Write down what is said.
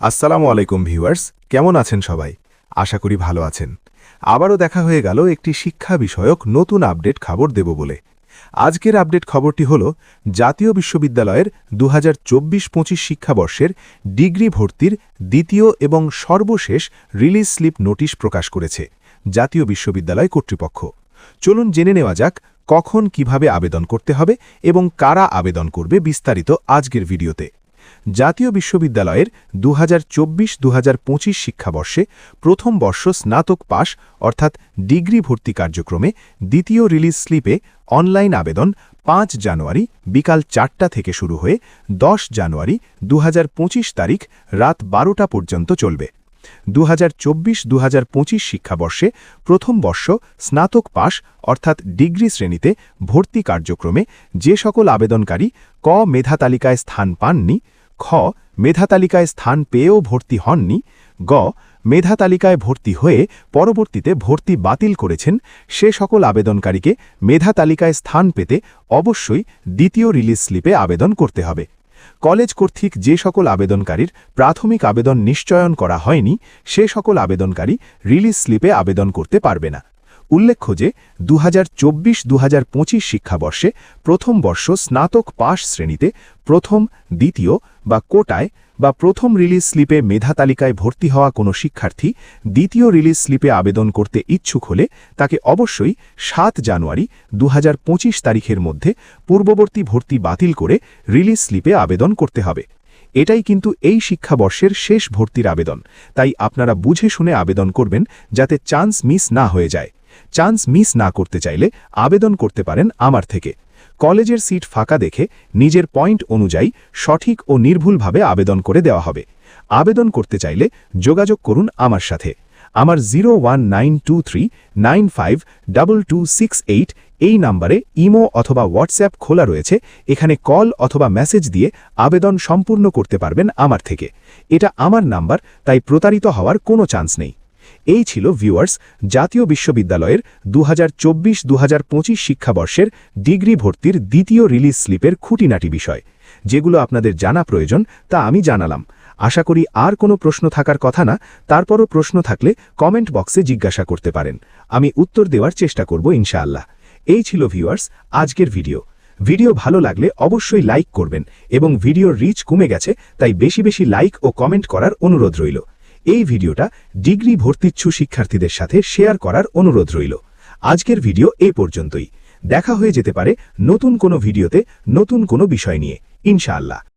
আসসালামু আলাইকুম ভিউয়ার্স, কেমন আছেন সবাই? আশা করি ভালো আছেন। আবারও দেখা হয়ে গেল একটি শিক্ষা বিষয়ক নতুন আপডেট খবর দেব বলে। আজকের আপডেট খবরটি হল জাতীয় বিশ্ববিদ্যালয়ের 2024-25 শিক্ষাবর্ষের ডিগ্রি ভর্তির দ্বিতীয় এবং সর্বশেষ রিলিজ স্লিপ নোটিশ প্রকাশ করেছে জাতীয় বিশ্ববিদ্যালয় কর্তৃপক্ষ। চলুন জেনে নেওয়া যাক কখন কিভাবে আবেদন করতে হবে এবং কারা আবেদন করবে বিস্তারিত আজকের ভিডিওতে। জাতীয় বিশ্ববিদ্যালয়ের 2024-25 শিক্ষাবর্ষে প্রথম বর্ষ স্নাতক পাশ অর্থাৎ ডিগ্রি ভর্তি কার্যক্রমে দ্বিতীয় রিলিজ স্লিপে অনলাইন আবেদন 5 জানুয়ারি বিকাল 4টা থেকে শুরু হয়ে 10 জানুয়ারি 2025 তারিখ রাত 12টা পর্যন্ত চলবে। 2024-25 শিক্ষাবর্ষে প্রথম বর্ষ স্নাতক পাশ অর্থাৎ ডিগ্রি শ্রেণীতে ভর্তি কার্যক্রমে যে সকল আবেদনকারী ক মেধা তালিকায় স্থান পাননি, খ মেধা তালিকায় স্থান পেয়েও ভর্তি হননি, গ মেধা তালিকায় ভর্তি হয়ে পরবর্তীতে ভর্তি বাতিল করেছেন, সে সকল আবেদনকারীকে মেধা তালিকায় স্থান পেতে অবশ্যই দ্বিতীয় রিলিজ স্লিপে আবেদন করতে হবে। কলেজ কর্তৃক যে সকল আবেদনকারীর প্রাথমিক আবেদন নিশ্চয়ন করা হয়নি, সে সকল আবেদনকারী রিলিজ স্লিপে আবেদন করতে পারবে না। উল্লেখ্য যে 2024-25 শিক্ষাবর্ষে প্রথম বর্ষ স্নাতক পাশ শ্রেণীতে প্রথম, দ্বিতীয় বা কোটায় বা প্রথম রিলিজ স্লিপে মেধা তালিকায় ভর্তি হওয়া কোনো শিক্ষার্থী দ্বিতীয় রিলিজ স্লিপে আবেদন করতে ইচ্ছুক হলে তাকে অবশ্যই 7 জানুয়ারি 2025 তারিখের মধ্যে পূর্ববর্তী ভর্তি বাতিল করে রিলিজ স্লিপে আবেদন করতে হবে। এটাই কিন্তু এই শিক্ষাবর্ষের শেষ ভর্তির আবেদন, তাই আপনারা বুঝে শুনে আবেদন করবেন যাতে চান্স মিস না হয়ে যায়। চান্স মিস না করতে চাইলে আবেদন করতে পারেন আমার থেকে। কলেজের সিট ফাঁকা দেখে নিজের পয়েন্ট অনুযায়ী সঠিক ও নির্ভুলভাবে আবেদন করে দেওয়া হবে। আবেদন করতে চাইলে যোগাযোগ করুন আমার সাথে। আমার 01923952268 এই নাম্বারে ইমো অথবা হোয়াটসঅ্যাপ খোলা রয়েছে। এখানে কল অথবা মেসেজ দিয়ে আবেদন সম্পূর্ণ করতে পারবেন আমার থেকে। এটা আমার নাম্বার, তাই প্রতারিত হওয়ার কোনো চান্স নেই। এই ছিল ভিউয়ার্স জাতীয় বিশ্ববিদ্যালয়ের 2024-25 শিক্ষাবর্ষের ডিগ্রি ভর্তির দ্বিতীয় রিলিজ স্লিপের খুঁটিনাটি বিষয়। যেগুলো আপনাদের জানা প্রয়োজন তা আমি জানালাম। আশা করি আর কোনো প্রশ্ন থাকার কথা না, তারপরও প্রশ্ন থাকলে কমেন্ট বক্সে জিজ্ঞাসা করতে পারেন, আমি উত্তর দেওয়ার চেষ্টা করব ইনশাআল্লাহ। এই ছিল ভিউয়ার্স আজকের ভিডিও ভালো লাগলে অবশ্যই লাইক করবেন এবং ভিডিওর রিচ কমে গেছে, তাই বেশি বেশি লাইক ও কমেন্ট করার অনুরোধ রইল। এই ভিডিওটা ডিগ্রি ভর্তিচ্ছু শিক্ষার্থীদের সাথে শেয়ার করার অনুরোধ রইল। আজকের ভিডিও এই পর্যন্তই। দেখা হয়ে যেতে পারে নতুন কোনো ভিডিওতে নতুন কোনো বিষয় নিয়ে ইনশাআল্লাহ।